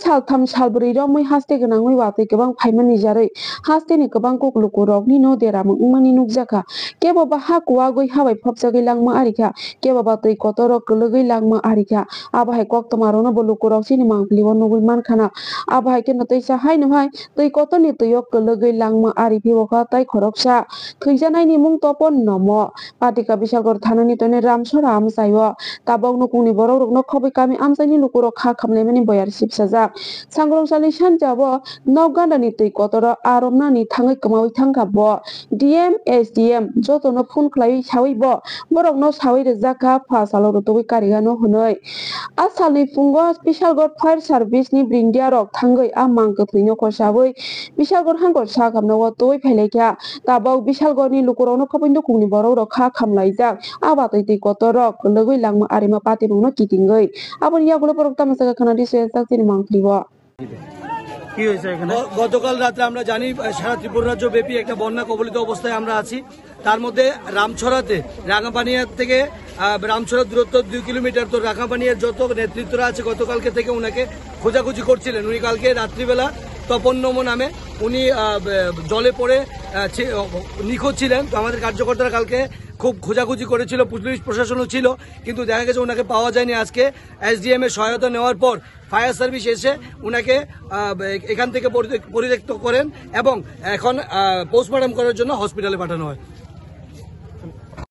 सालथाम सालब्रै मै हास्ते गोनां मै वातै गोबां फाइमानि जारै हास्तेनि गोबां गगलुकुरकनि न देरामो उमानि नुकजाखा केबाबा हा कुवा गै हाबाय फबजागै लांमा आरिखा केबाबा तै कतरक गोलगै लांमा आरिखा आबाहाय कक्तमारोनो बलुकुरक सिनि मांफ्लिव नुगै मानखाना आबाहाय केन तै साहाय नहाय तै कतनि तैयक गोलगै लांमा आरि भिवखा तै खरकसा थैजानायनि मुं तपन नमो पाटिका बिशालगर थानानि तने रामसरा आमसायो ताबक नुकुंनि बरक रकनो खबै कामि आमसायनि लुकुरक खा खामनायमानि बयार सिबसाजाक सांग्रंसालि सानजाबो नवगान्डानि तै कतर आरमनानि थाङै कमावै थांखाबो डिएम एसडिएम जतनो फुन ख्लायै सावैबो बरकनो सावै रजाखा फासालो रतबै कारिगानो हनै आसालनि फुंगो बिशालगर फायर सार्भिसनि ब्रिंडियारक थांगै आ मांगो थैनो खसाबै बिशालगर हांगर सा खामनाव तै फैलायखा ताबक बिशालगरनि लुकुरावनो खबैनो कुंनि बरक रखा खामलायजाक आबातै तै कतरक लगै लांमा आरिमा पातिबंनो किटिंगै आबन यागुलो बरक तामासागा खानादि सेजाक तिनि मांफ्लिव গতকাল রাতে আমরা জানি সারা ত্রিপুরা রাজ্য ব্যাপী একটা বন্যা কবলিত অবস্থায় আমরা আছি। তার মধ্যে রামছড়াতে রাঙাপানিয়ার থেকে রামছড়ার দূরত্ব 2 কিলোমিটার। তো রাঙাপানিয়ার যত নেতৃত্বরা আছে গতকালকে থেকে উনাকে খোঁজাখুঁজি করছিলেন। উনি কালকে রাত্রিবেলা তপন নমো নামে উনি জলে পড়ে নিখোঁজ ছিলেন। তো আমাদের কার্যকর্তারা কালকে খুব খোঁজাখুঁজি করেছিল, পুলিশ প্রশাসনও ছিল, কিন্তু দেখা গেছে ওনাকে পাওয়া যায়নি। আজকে এসডিএম এর সহায়তা নেওয়ার পর ফায়ার সার্ভিস এসে ওনাকে এখান থেকে পরিত্যক্ত করেন এবং এখন পোস্টমর্টম করার জন্য হসপিটালে পাঠানো হয়।